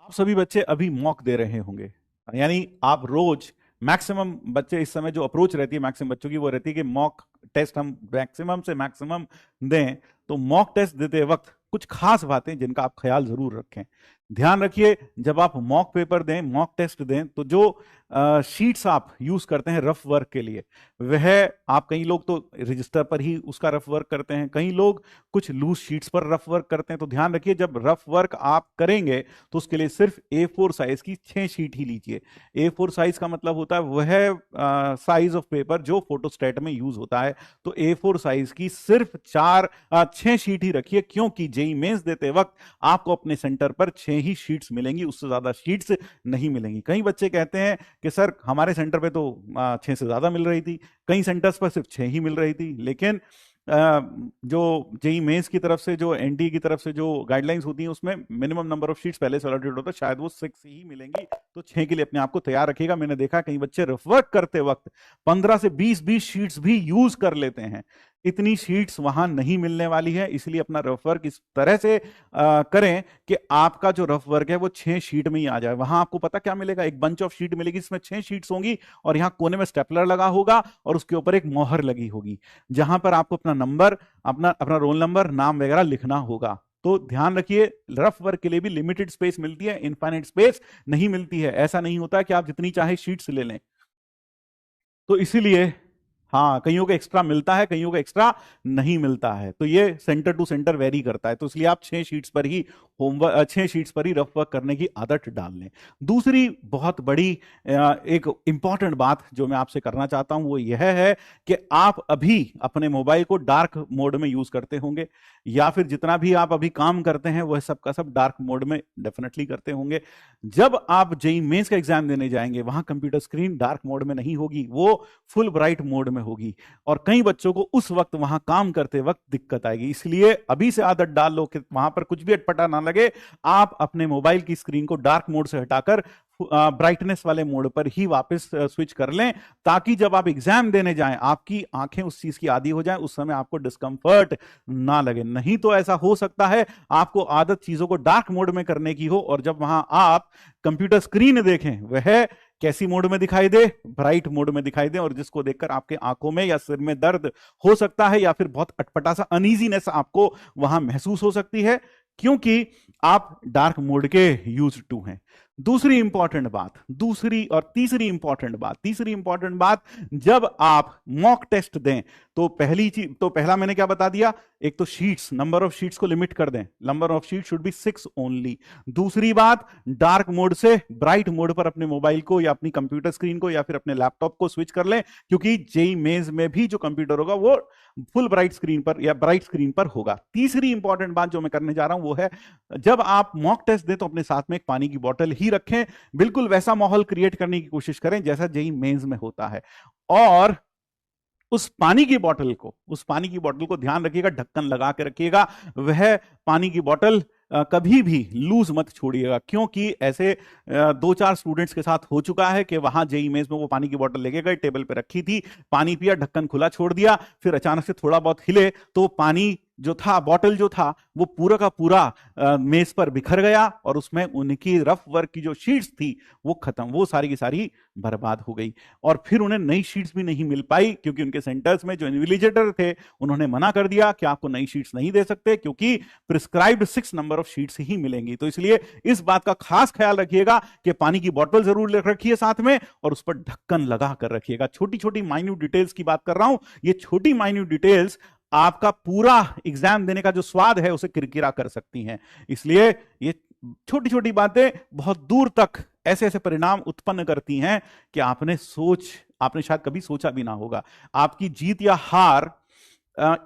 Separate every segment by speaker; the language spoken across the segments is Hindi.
Speaker 1: आप सभी बच्चे अभी मॉक दे रहे होंगे, यानी आप रोज मैक्सिमम बच्चे इस समय जो अप्रोच रहती है मैक्सिमम बच्चों की वो रहती है कि मॉक टेस्ट हम मैक्सिमम से मैक्सिमम दें। तो मॉक टेस्ट देते वक्त कुछ खास बातें जिनका आप ख्याल जरूर रखें। ध्यान रखिए, जब आप मॉक पेपर दें, मॉक टेस्ट दें, तो जो शीट्स आप यूज करते हैं रफ वर्क के लिए, वह आप, कई लोग तो रजिस्टर पर ही उसका रफ वर्क करते हैं, कई लोग कुछ लूज शीट्स पर रफ वर्क करते हैं। तो ध्यान रखिए, जब रफ वर्क आप करेंगे तो उसके लिए सिर्फ A4 साइज की 6 शीट ही लीजिए। A4 साइज का मतलब होता है वह साइज ऑफ पेपर जो फोटोस्टेट में यूज होता है। तो A4 साइज की सिर्फ 6 शीट ही रखिए, क्योंकि जेईई मेंस देते वक्त आपको अपने सेंटर पर 6 ही शीट्स मिलेंगी, उससे ज्यादा शीट्स नहीं मिलेंगी। कई बच्चे कहते हैं कि सर हमारे सेंटर पे तो 6 से ज्यादा मिल रही थी, कई सेंटर्स पर सिर्फ 6 ही मिल रही थी। लेकिन जो जेईई मेंस की तरफ से, जो एनटीए की तरफ से जो गाइडलाइंस होती हैं, उसमें मिनिमम नंबर ऑफ शीट्स पहले से अलॉटेड होता है, शायद वो 6 ही मिलेंगी। तो 6 के लिए अपने आप को तैयार रखिएगा। मैंने देखा कई बच्चे रफ वर्क करते वक्त 15 से 20 शीट्स भी यूज कर लेते हैं। इतनी शीट्स वहां नहीं मिलने वाली है, इसलिए अपना रफ वर्क इस तरह से करें कि आपका जो रफ वर्क है वो 6 शीट में ही आ जाए। वहां आपको पता क्या मिलेगा, एक बंच ऑफ शीट मिलेगी, इसमें 6 शीट्स होंगी और यहाँ कोने में स्टेपलर लगा होगा और उसके ऊपर एक मोहर लगी होगी, जहां पर आपको अपना नंबर, अपना अपना रोल नंबर, नाम वगैरह लिखना होगा। तो ध्यान रखिए, रफ वर्क के लिए भी लिमिटेड स्पेस मिलती है, इनफाइनाइट स्पेस नहीं मिलती है। ऐसा नहीं होता कि आप जितनी चाहे शीट्स ले लें। तो इसीलिए हाँ, कईयों को एक्स्ट्रा मिलता है, कईयों को एक्स्ट्रा नहीं मिलता है। तो ये सेंटर टू सेंटर वेरी करता है। तो इसलिए आप 6 शीट्स पर ही होमवर्क, 6 शीट्स पर ही रफ वर्क करने की आदत डाल लें। दूसरी बहुत बड़ी एक इंपॉर्टेंट बात जो मैं आपसे करना चाहता हूं वो यह है कि आप अभी अपने मोबाइल को डार्क मोड में यूज करते होंगे, या फिर जितना भी आप अभी काम करते हैं वह सब का सब डार्क मोड में डेफिनेटली करते होंगे। जब आप जेईई मेंस का एग्जाम देने जाएंगे, वहां कंप्यूटर स्क्रीन डार्क मोड में नहीं होगी, वो फुल ब्राइट मोड में होगी, और कई बच्चों को उस वक्त वहां काम करते वक्त दिक्कत आएगी। इसलिए अभी से आदत डाल लो कि वहां पर कुछ भी अटपटा ना लगे, आप अपने मोबाइल की स्क्रीन को डार्क मोड से हटाकर ब्राइटनेस वाले मोड पर ही वापस स्विच कर लें, ताकि जब आप एग्जाम देने जाएं आपकी आंखें उस चीज की आदी हो जाएं, उस समय आपको डिस्कंफर्ट ना लगे। नहीं तो ऐसा हो सकता है आपको आदत चीजों को डार्क मोड में करने की हो, और जब वहां आप कंप्यूटर स्क्रीन देखें वह कैसी मोड में दिखाई दे, ब्राइट मोड में दिखाई दे, और जिसको देखकर आपके आंखों में या सिर में दर्द हो सकता है, या फिर बहुत अटपटा सा अनईजीनेस आपको वहां महसूस हो सकती है, क्योंकि आप डार्क मोड के यूज टू हैं। दूसरी इंपॉर्टेंट बात, तीसरी इंपॉर्टेंट बात, जब आप मॉक टेस्ट दें तो पहला मैंने क्या बता दिया, एक तो शीट्स, नंबर ऑफ शीट्स को लिमिट कर दें, number of sheet should be 6 only. दूसरी बात, डार्क मोड से ब्राइट मोड पर अपने मोबाइल को या अपनी कंप्यूटर स्क्रीन को या फिर अपने लैपटॉप को स्विच कर लें, क्योंकि जेईई मेंस में भी जो कंप्यूटर होगा वो फुल ब्राइट स्क्रीन पर या ब्राइट स्क्रीन पर होगा। तीसरी इंपॉर्टेंट बात जो मैं करने जा रहा हूं वो है, जब आप मॉक टेस्ट दें तो अपने साथ में एक पानी की बोतल ही रखें। बिल्कुल वैसा माहौल क्रिएट करने की कोशिश करें जैसा जेईई मेंस में होता है, और उस पानी की बोतल को ध्यान रखिएगा, ढक्कन लगा के रखिएगा। वह पानी की बोतल कभी भी लूज मत छोड़िएगा, क्योंकि ऐसे 2-4 स्टूडेंट्स के साथ हो चुका है कि वहां जेईई मेंस में वो पानी की बोतल लेके गए, टेबल पे रखी थी, पानी पिया, ढक्कन खुला छोड़ दिया, फिर अचानक से थोड़ा बहुत हिले तो पानी जो था, बॉटल जो था, वो पूरा का पूरा मेज पर बिखर गया, और उसमें उनकी रफ वर्क की जो शीट्स थी वो खत्म, वो सारी की सारी बर्बाद हो गई। और फिर उन्हें नई शीट्स भी नहीं मिल पाई, क्योंकि उनके सेंटर्स में जो इन्विजिलेटर थे उन्होंने मना कर दिया कि आपको नई शीट्स नहीं दे सकते, क्योंकि प्रिस्क्राइब्ड 6 नंबर ऑफ शीट्स ही मिलेंगी। तो इसलिए इस बात का खास ख्याल रखिएगा कि पानी की बोतल जरूर रखिए साथ में, और उस पर ढक्कन लगा कर रखिएगा। छोटी छोटी माइन्यूट डिटेल्स की बात कर रहा हूं, ये छोटी माइन्यूट डिटेल्स आपका पूरा एग्जाम देने का जो स्वाद है उसे किरकिरा कर सकती हैं। इसलिए ये छोटी छोटी बातें बहुत दूर तक ऐसे ऐसे परिणाम उत्पन्न करती हैं कि आपने शायद कभी सोचा भी ना होगा। आपकी जीत या हार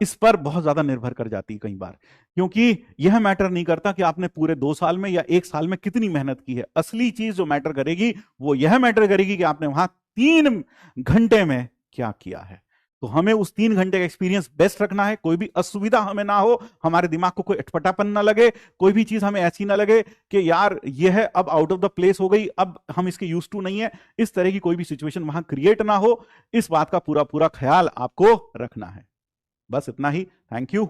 Speaker 1: इस पर बहुत ज्यादा निर्भर कर जाती है कई बार, क्योंकि यह मैटर नहीं करता कि आपने पूरे 2 साल में या 1 साल में कितनी मेहनत की है। असली चीज जो मैटर करेगी वो यह मैटर करेगी कि आपने वहां 3 घंटे में क्या किया है। तो हमें उस 3 घंटे का एक्सपीरियंस बेस्ट रखना है, कोई भी असुविधा हमें ना हो, हमारे दिमाग को कोई अटपटापन ना लगे, कोई भी चीज हमें ऐसी ना लगे कि यार यह है अब आउट ऑफ द प्लेस हो गई, अब हम इसके यूज टू नहीं है, इस तरह की कोई भी सिचुएशन वहां क्रिएट ना हो। इस बात का पूरा पूरा ख्याल आपको रखना है। बस इतना ही। Thank you.